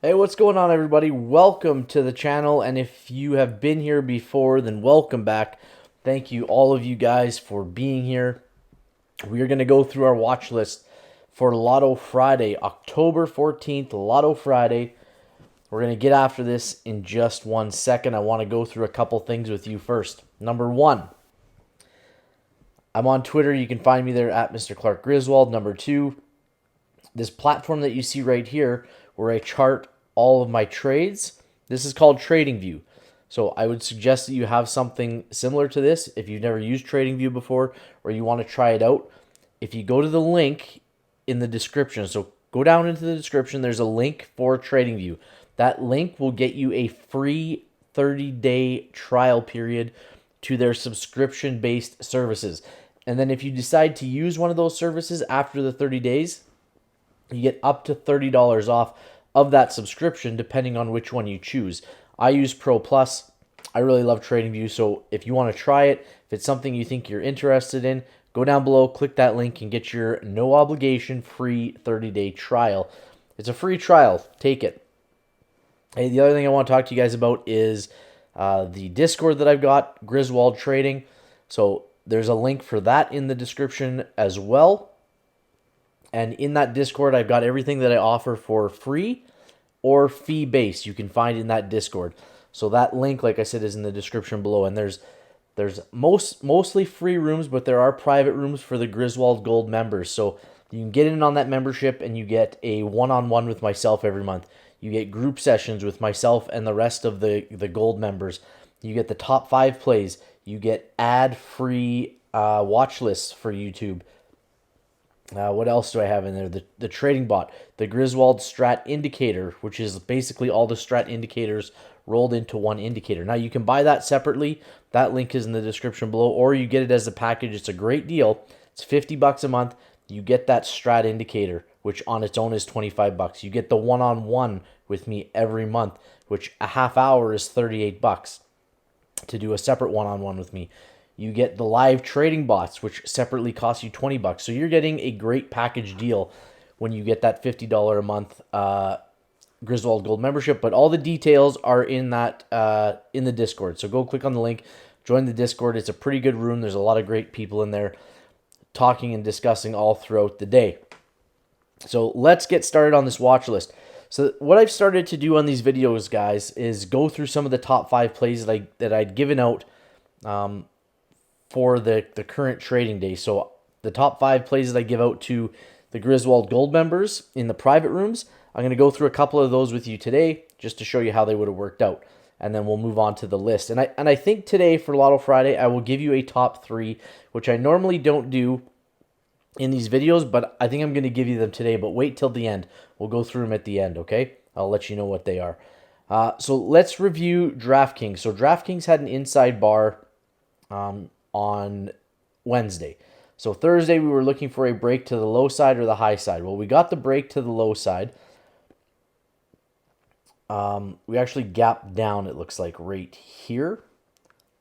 Hey, what's going on, everybody? Welcome to the channel, and if you have been here before, then welcome back. Thank you, all of you guys, for being here. We are going to go through our watch list for Lotto Friday, October 14th, Lotto Friday. We're going to get after this in just 1 second. I want to go through a couple things with you first. Number one, I'm on Twitter. You can find me there at Mr. Clark Griswold. Number two, this platform that you see right here where I chart all of my trades, this is called TradingView. So I would suggest that you have something similar to this if you've never used TradingView before or you want to try it out. If you go to the link in the description, so go down into the description, there's a link for TradingView. That link will get you a free 30-day trial period to their subscription-based services. And then if you decide to use one of those services after the 30 days, you get up to $30 off of that subscription, depending on which one you choose. I use Pro Plus. I really love TradingView, so if you want to try it, if it's something you think you're interested in, go down below, click that link, and get your no obligation free 30-day trial. It's a free trial. Take it. Hey, the other thing I want to talk to you guys about is the Discord that I've got, Griswold Trading. So there's a link for that in the description as well. And in that Discord, I've got everything that I offer for free or fee-based you can find in that Discord. So that link, like I said, is in the description below. And there's mostly free rooms, but there are private rooms for the Griswold Gold members. So you can get in on that membership and you get a one-on-one with myself every month. You get group sessions with myself and the rest of the Gold members. You get the top 5 plays. You get ad-free watch lists for YouTube. What else do I have in there? The trading bot, the Griswold Strat Indicator, which is basically all the Strat indicators rolled into one indicator. Now, you can buy that separately. That link is in the description below, or you get it as a package. It's a great deal. It's $50 a month. You get that Strat Indicator, which on its own is $25. You get the one-on-one with me every month, which a half hour is $38 to do a separate one-on-one with me. You get the live trading bots, which separately cost you $20. So you're getting a great package deal when you get that $50 a month Griswold Gold membership. But all the details are in that in the Discord. So go click on the link, join the Discord. It's a pretty good room. There's a lot of great people in there talking and discussing all throughout the day. So let's get started on this watch list. So what I've started to do on these videos, guys, is go through some of the top 5 plays that I'd given out for the current trading day. So the top 5 plays that I give out to the Griswold Gold members in the private rooms, I'm going to go through a couple of those with you today just to show you how they would have worked out. And then we'll move on to the list. And I think today for Lotto Friday, I will give you a top 3, which I normally don't do in these videos, but I think I'm going to give you them today. But wait till the end. We'll go through them at the end, okay? I'll let you know what they are. So let's review DraftKings. So DraftKings had an inside bar on Wednesday. So Thursday, we were looking for a break to the low side or the high side. Well, we got the break to the low side. We actually gapped down, it looks like, right here.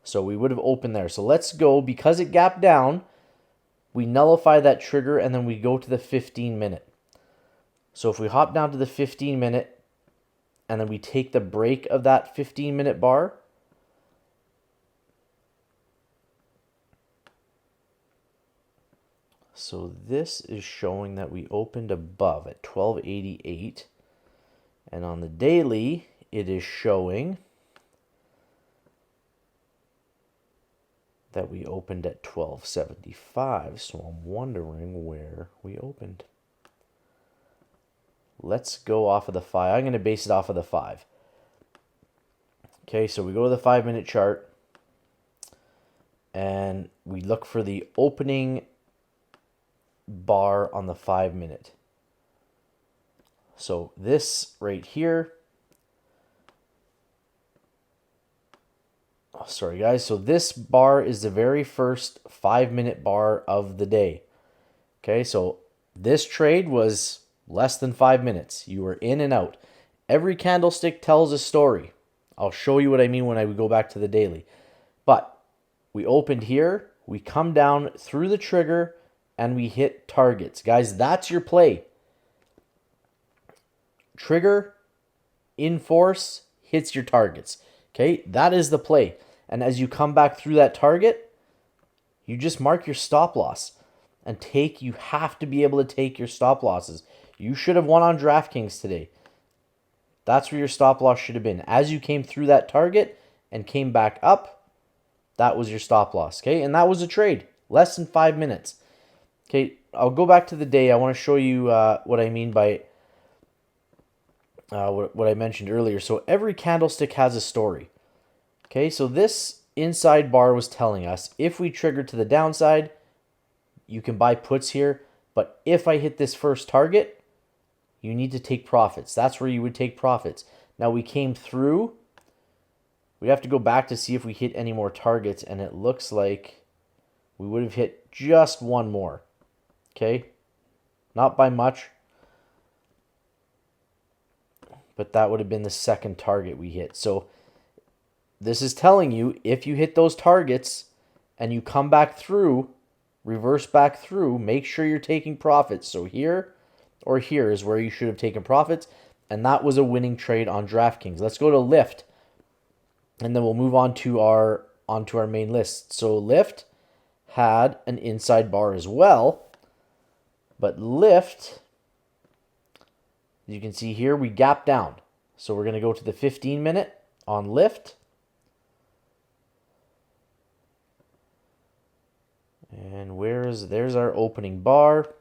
So we would have opened there. So let's go. Because it gapped down, we nullify that trigger, and then we go to the 15-minute. So if we hop down to the 15-minute, and then we take the break of that 15-minute bar, so this is showing that we opened above at 1288. And on the daily, it is showing that we opened at 1275. So I'm wondering where we opened. Let's go off of the 5. I'm going to base it off of the 5. Okay, so we go to the 5-minute chart. And we look for the opening bar on the 5-minute. So this right here. Oh, sorry guys. So this bar is the very first 5-minute bar of the day. Okay, so this trade was less than 5 minutes. You were in and out. Every candlestick tells a story. I'll show you what I mean when I go back to the daily. But we opened here. We come down through the trigger and we hit targets. Guys, that's your play. Trigger, in force, hits your targets. Okay, that is the play. And as you come back through that target, you just mark your stop loss and take. You have to be able to take your stop losses. You should have won on DraftKings today. That's where your stop loss should have been. As you came through that target and came back up, that was your stop loss. Okay, and that was a trade. Less than 5 minutes. Okay, I'll go back to the day. I want to show you what I mean by what I mentioned earlier. So every candlestick has a story. Okay, so this inside bar was telling us if we trigger to the downside, you can buy puts here. But if I hit this first target, you need to take profits. That's where you would take profits. Now we came through. We have to go back to see if we hit any more targets, and it looks like we would have hit just one more. Okay, not by much, but that would have been the second target we hit. So this is telling you if you hit those targets and you come back through, reverse back through, make sure you're taking profits. So here or here is where you should have taken profits, and that was a winning trade on DraftKings. Let's go to Lyft, and then we'll move on to onto our main list. So Lyft had an inside bar as well. But Lyft, as you can see here, we gap down. So we're going to go to the 15-minute on Lyft. And there's our opening bar.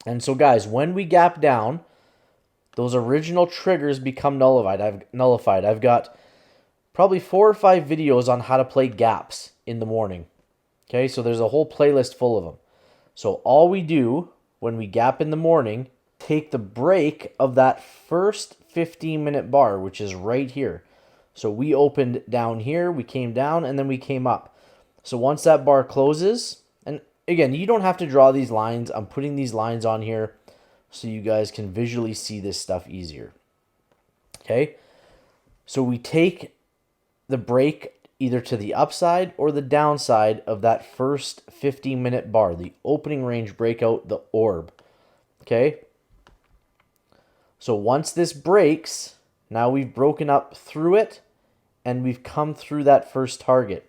And so guys, when we gap down, those original triggers become nullified. I've got probably 4 or 5 videos on how to play gaps in the morning. Okay, so there's a whole playlist full of them. So all we do when we gap in the morning, take the break of that first 15-minute bar, which is right here. So we opened down here, we came down, and then we came up. So once that bar closes, and again, you don't have to draw these lines. I'm putting these lines on here so you guys can visually see this stuff easier. Okay, so we take the break either to the upside or the downside of that first 15-minute bar, the opening range breakout, the orb. Okay? So once this breaks, now we've broken up through it and we've come through that first target.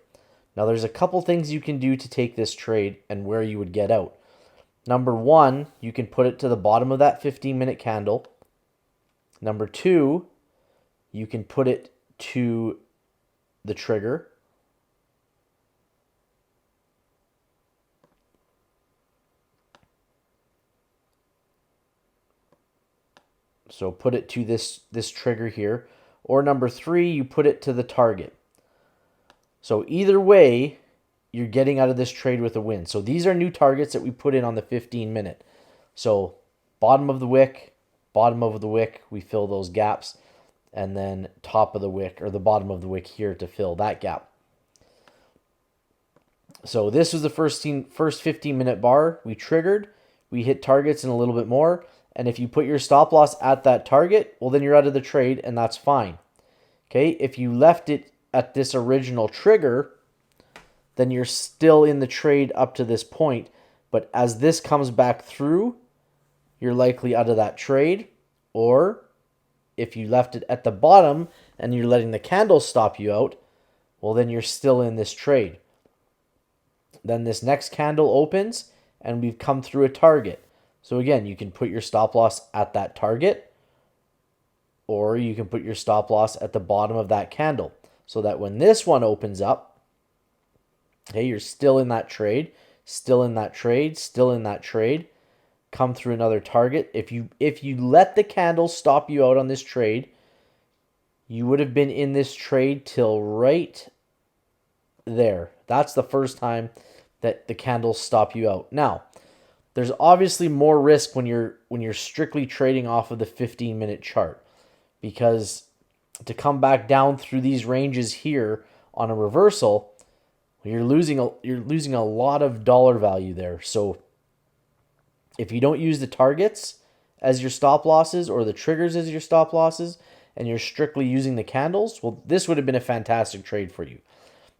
Now there's a couple things you can do to take this trade and where you would get out. Number one, you can put it to the bottom of that 15-minute candle. Number two, you can put it to the trigger. So put it to this trigger here. Or number three, you put it to the target. So either way, you're getting out of this trade with a win. So these are new targets that we put in on the 15-minute. So bottom of the wick, we fill those gaps. And then top of the wick, or the bottom of the wick here to fill that gap. So this was the first 15-minute bar. We triggered. We hit targets and a little bit more. And if you put your stop loss at that target, well, then you're out of the trade, and that's fine. Okay, if you left it at this original trigger, then you're still in the trade up to this point. But as this comes back through, you're likely out of that trade. Or if you left it at the bottom and you're letting the candle stop you out, well, then you're still in this trade. Then this next candle opens and we've come through a target. So again, you can put your stop loss at that target, or you can put your stop loss at the bottom of that candle so that when this one opens up, hey, you're still in that trade, still in that trade, still in that trade. Come through another target. If you let the candle stop you out on this trade, you would have been in this trade till right there. That's the first time that the candles stop you out. Now, there's obviously more risk when you're strictly trading off of the 15-minute chart, because to come back down through these ranges here on a reversal, you're losing a lot of dollar value there. So if you don't use the targets as your stop losses or the triggers as your stop losses, and you're strictly using the candles, well, this would have been a fantastic trade for you.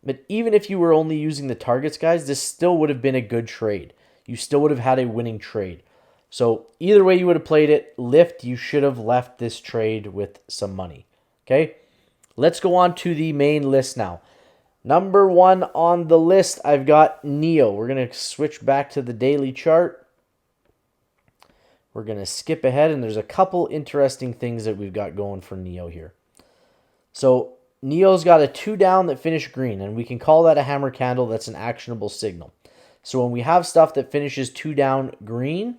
But even if you were only using the targets, guys, this still would have been a good trade. You still would have had a winning trade. So either way you would have played it, lift, you should have left this trade with some money. Okay, let's go on to the main list now. Number 1 on the list, I've got NEO. We're going to switch back to the daily chart. We're going to skip ahead, and there's a couple interesting things that we've got going for NEO here. So NEO's got a 2 down that finished green, and we can call that a hammer candle. That's an actionable signal. So when we have stuff that finishes 2 down green,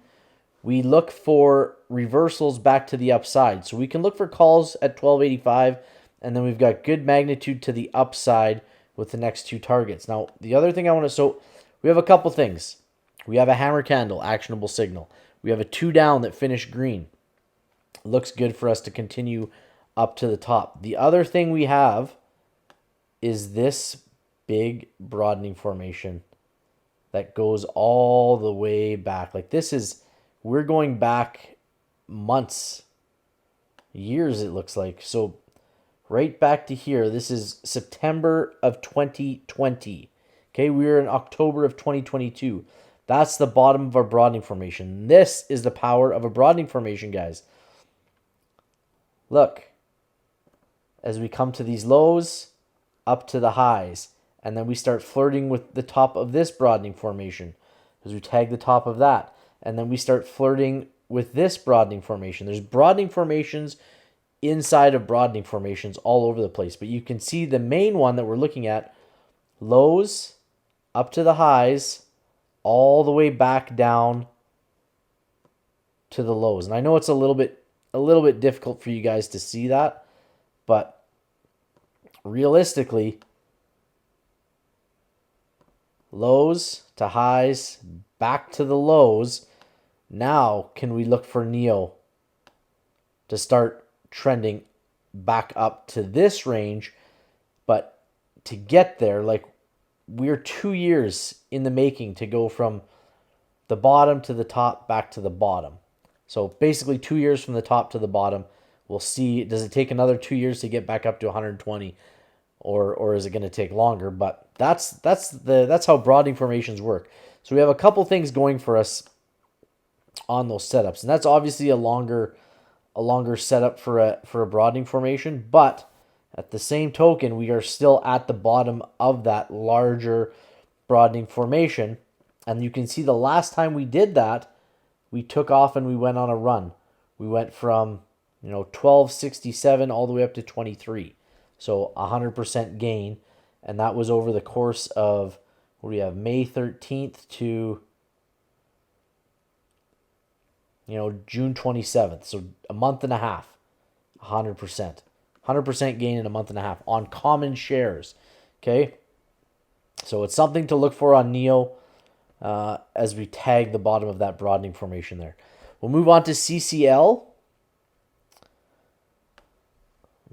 we look for reversals back to the upside. So we can look for calls at 1285, and then we've got good magnitude to the upside with the next 2 targets. Now, the other thing I want to... So we have a couple things. We have a hammer candle, actionable signal. We have a 2 down that finished green. Looks good for us to continue up to the top. The other thing we have is this big broadening formation that goes all the way back. Like this is... We're going back months, years it looks like. So right back to here, this is September of 2020. Okay, we're in October of 2022. That's the bottom of our broadening formation. This is the power of a broadening formation, guys. Look, as we come to these lows, up to the highs, and then we start flirting with the top of this broadening formation as we tag the top of that. And then we start flirting with this broadening formation. There's broadening formations inside of broadening formations all over the place. But you can see the main one that we're looking at, lows up to the highs, all the way back down to the lows. And I know it's a little bit difficult for you guys to see that, but realistically, lows to highs, back to the lows. Now, can we look for NEO to start trending back up to this range? But to get there, like we're 2 years in the making to go from the bottom to the top, back to the bottom. So basically 2 years from the top to the bottom. We'll see, does it take another 2 years to get back up to 120? Or is it going to take longer? But that's how broadening formations work. So we have a couple things going for us on those setups, and that's obviously a longer setup for a broadening formation. But at the same token, we are still at the bottom of that larger broadening formation, and you can see the last time we did that, we took off and we went on a run. We went from 1267 all the way up to 23. So 100% gain, and that was over the course of, what do we have, May 13th to June 27th. So a month and a half, 100%. 100% gain in a month and a half on common shares. Okay? So it's something to look for on NEO as we tag the bottom of that broadening formation there. We'll move on to CCL.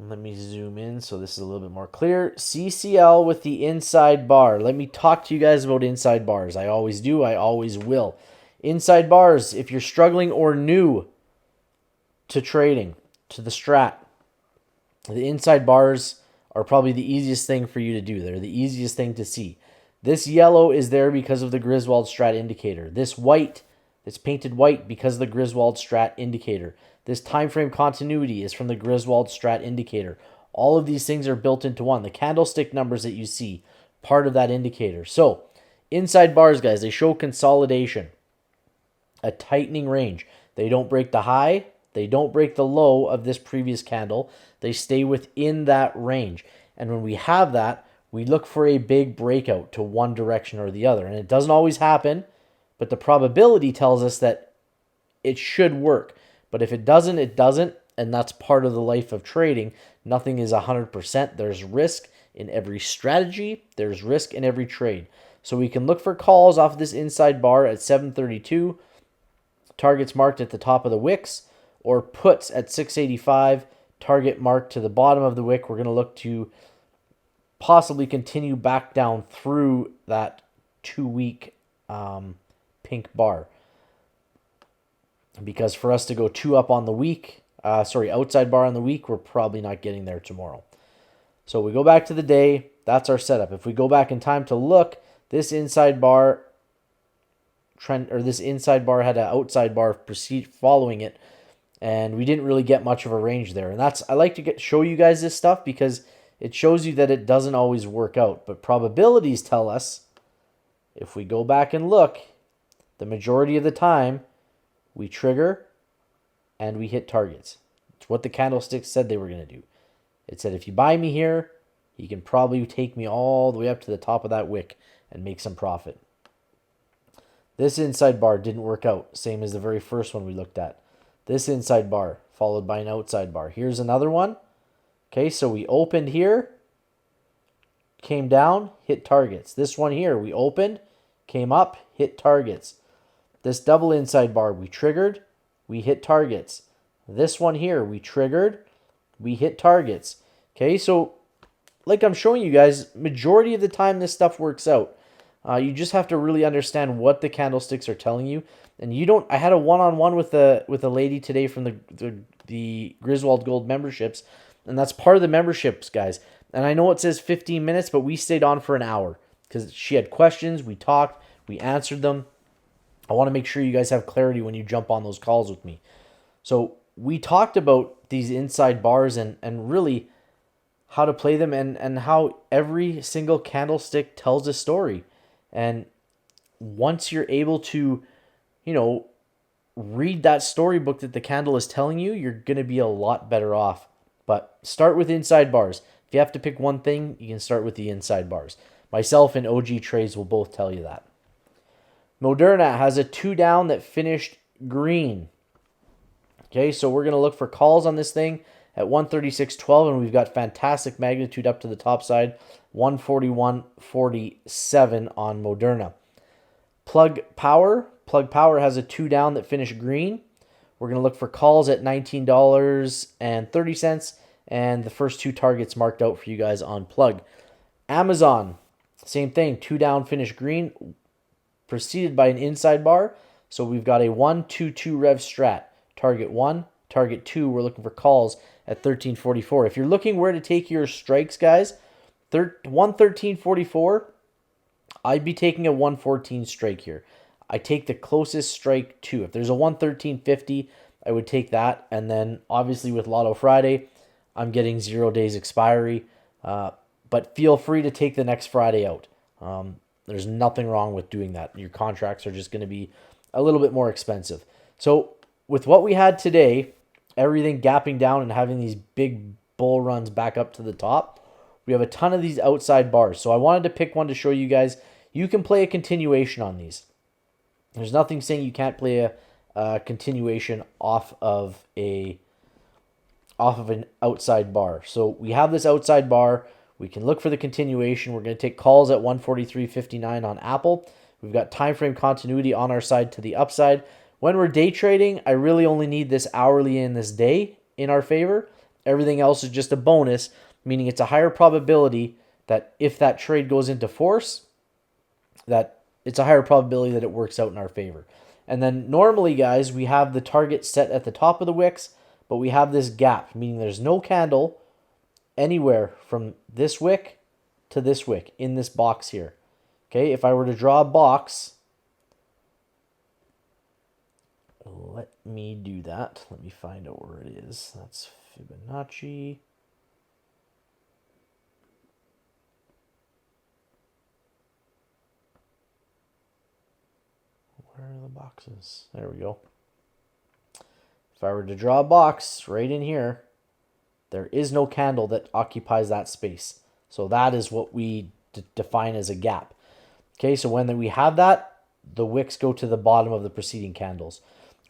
Let me zoom in so this is a little bit more clear. CCL with the inside bar. Let me talk to you guys about inside bars. I always do. I always will. Inside bars, if you're struggling or new to trading, to the strat, the inside bars are probably the easiest thing for you to do. They're the easiest thing to see. This yellow is there because of the Griswold strat indicator. This white, it's painted white because of the Griswold strat indicator. This time frame continuity is from the Griswold strat indicator. All of these things are built into one. The candlestick numbers that you see, part of that indicator. So, inside bars, guys, they show consolidation, a tightening range. They don't break the high. They don't break the low of this previous candle. They stay within that range. And when we have that, we look for a big breakout to one direction or the other. And it doesn't always happen, but the probability tells us that it should work. But if it doesn't, it doesn't, and that's part of the life of trading. Nothing is 100%. There's risk in every strategy. There's risk in every trade. So we can look for calls off this inside bar at 732, targets marked at the top of the wicks, or puts at 685, target marked to the bottom of the wick. We're going to look to possibly continue back down through that 2-week pink bar. Because for us to go 2 up on the week, outside bar on the week, we're probably not getting there tomorrow. So we go back to the day. That's our setup. If we go back in time to look, this inside bar trend, or this inside bar had an outside bar following it, and we didn't really get much of a range there. And I like to show you guys this stuff because it shows you that it doesn't always work out. But probabilities tell us, if we go back and look, the majority of the time we trigger and we hit targets. It's what the candlesticks said they were going to do. It said, if you buy me here, you can probably take me all the way up to the top of that wick and make some profit. This inside bar didn't work out, same as the very first one we looked at. This inside bar followed by an outside bar. Here's another one. Okay, so we opened here, came down, hit targets. This one here, we opened, came up, hit targets. This double inside bar, we triggered, we hit targets. This one here, we triggered, we hit targets. Okay, so like I'm showing you guys, majority of the time this stuff works out. You just have to really understand what the candlesticks are telling you. And you don't. I had a one-on-one with a lady today from the Griswold Gold memberships, and that's part of the memberships, guys. And I know it says 15 minutes, but we stayed on for an hour because she had questions. We talked, we answered them. I want to make sure you guys have clarity when you jump on those calls with me. So we talked about these inside bars and really how to play them and how every single candlestick tells a story. And once you're able to, read that storybook that the candle is telling you, you're going to be a lot better off. But start with inside bars. If you have to pick one thing, you can start with the inside bars. Myself and OG Trades will both tell you that. Moderna has a 2 down that finished green. Okay, so we're going to look for calls on this thing at 136.12, and we've got fantastic magnitude up to the top side, 141.47 on Moderna. Plug Power has a 2 down that finished green. We're going to look for calls at $19.30, and the first 2 targets marked out for you guys on Plug. Amazon, same thing, 2 down, finished green, preceded by an inside bar. So we've got a 1-2-2 Rev Strat. Target 1, target 2, we're looking for calls at 13.44. If you're looking where to take your strikes, guys, 113.44, I'd be taking a 114 strike here. I take the closest strike to. If there's a 113.50, I would take that. And then obviously with Lotto Friday, I'm getting 0 days expiry. But feel free to take the next Friday out. There's nothing wrong with doing that. Your contracts are just going to be a little bit more expensive. So with what we had today, everything gapping down and having these big bull runs back up to the top, we have a ton of these outside bars. So I wanted to pick one to show you guys. You can play a continuation on these. There's nothing saying you can't play a continuation off of an outside bar. So we have this outside bar. We can look for the continuation. We're going to take calls at 143.59 on Apple. We've got time frame continuity on our side to the upside. When we're day trading, I really only need this hourly and this day in our favor. Everything else is just a bonus, meaning it's a higher probability that if that trade goes into force, that it's a higher probability that it works out in our favor. And then normally, guys, we have the target set at the top of the wicks, but we have this gap, meaning there's no candle anywhere from this wick to this wick in this box here. Okay, if I were to draw a box, let me do that. Let me find out where it is. That's Fibonacci. Where are the boxes? There we go. If I were to draw a box right in here, there is no candle that occupies that space. So that is what we define as a gap. Okay, so when we have that, the wicks go to the bottom of the preceding candles.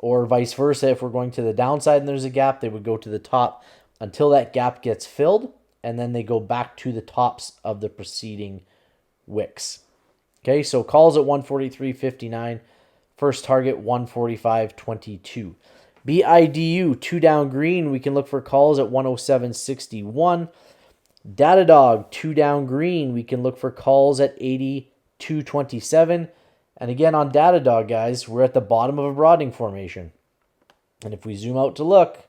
Or vice versa, if we're going to the downside and there's a gap, they would go to the top until that gap gets filled, and then they go back to the tops of the preceding wicks. Okay, so calls at 143.59. First target, 145.22. BIDU, 2 down green. We can look for calls at 107.61. Datadog, 2 down green. We can look for calls at 82.27. And again, on Datadog, guys, we're at the bottom of a broadening formation. And if we zoom out to look,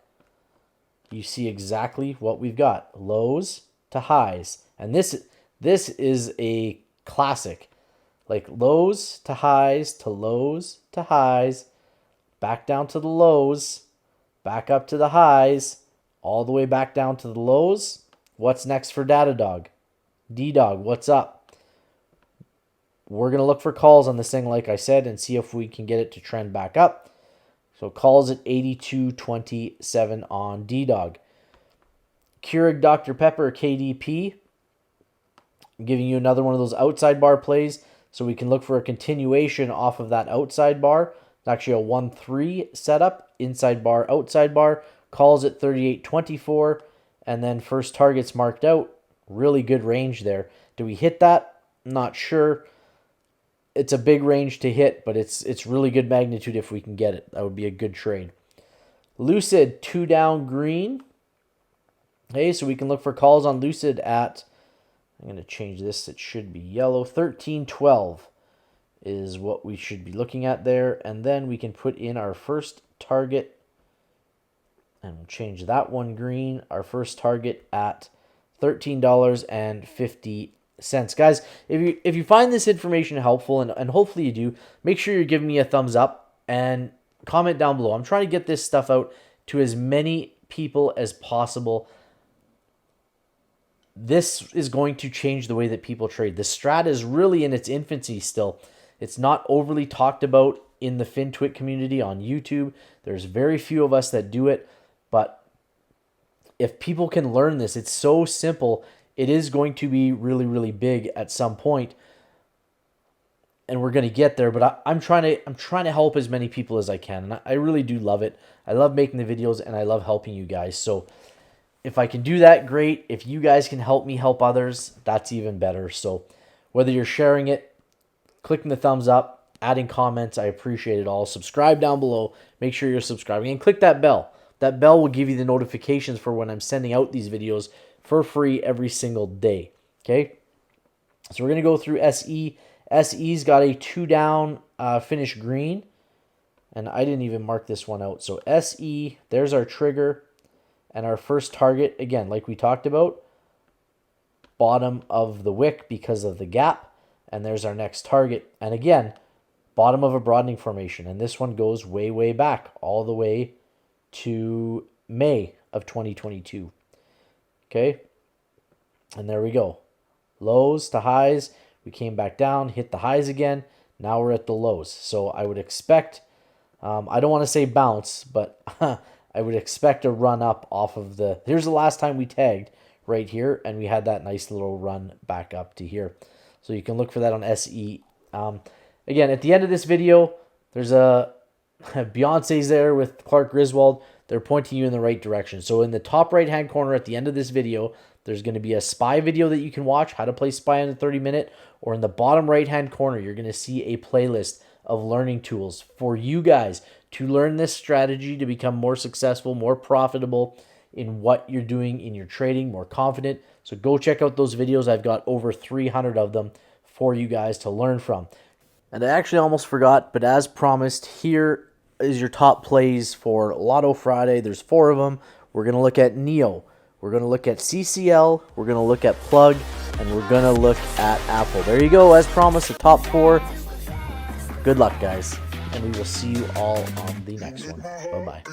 you see exactly what we've got. Lows to highs. And this is a classic. like lows to highs to lows to highs, back down to the lows, back up to the highs, all the way back down to the lows. What's next for Datadog? D-Dog, what's up? We're going to look for calls on this thing, like I said, and see if we can get it to trend back up. So calls at 82.27 on D-Dog. Keurig Dr. Pepper, KDP. I'm giving you another one of those outside bar plays so we can look for a continuation off of that outside bar. It's actually a 1-3 setup, inside bar, outside bar. Calls at 38.24, and then first target's marked out. Really good range there. Do we hit that? Not sure. It's a big range to hit, but it's really good magnitude if we can get it. That would be a good trade. Lucid, 2 down green. Okay, so we can look for calls on Lucid at, I'm going to change this, it should be yellow, 13.12 is what we should be looking at there. And then we can put in our first target, and we'll change that one green, our first target at $13.50. Guys, if you find this information helpful, and hopefully you do, make sure you're giving me a thumbs up and comment down below. I'm trying to get this stuff out to as many people as possible. This is going to change the way that people trade. The strat is really in its infancy still. It's not overly talked about in the FinTwit community on YouTube. There's very few of us that do it, but if people can learn this, it's so simple. It is going to be really, really big at some point, and we're going to get there. But I'm trying to help as many people as I can, and I really do love it. I love making the videos, and I love helping you guys. So if I can do that, great. If you guys can help me help others, that's even better. So whether you're sharing it, clicking the thumbs up, adding comments, I appreciate it all. Subscribe down below. Make sure you're subscribing, and click that bell. That bell will give you the notifications for when I'm sending out these videos for free every single day. Okay? So we're going to go through SE. SE's got a 2 down finish green. And I didn't even mark this one out. So SE, there's our trigger. And our first target, again, like we talked about, bottom of the wick because of the gap. And there's our next target. And again, bottom of a broadening formation. And this one goes way, way back, all the way to May of 2022. Okay? And there we go. Lows to highs. We came back down, hit the highs again. Now we're at the lows. So I would expect, I don't want to say bounce, but I would expect a run up off of the, here's the last time we tagged right here, and we had that nice little run back up to here. So you can look for that on SE. Again, at the end of this video, there's a Beyonce's there with Clark Griswold. They're pointing you in the right direction. So in the top right-hand corner at the end of this video, there's going to be a SPY video that you can watch, how to play SPY in a 30-minute. Or in the bottom right-hand corner, you're going to see a playlist of learning tools for you guys to learn this strategy to become more successful, more profitable in what you're doing in your trading, more confident. So go check out those videos. I've got over 300 of them for you guys to learn from. And I actually almost forgot, but as promised, here is your top plays for Lotto Friday. There's 4 of them. We're going to look at NEO. We're going to look at CCL. We're going to look at Plug. And we're going to look at Apple. There you go. As promised, the top 4. Good luck, guys. And we will see you all on the next one. Bye-bye.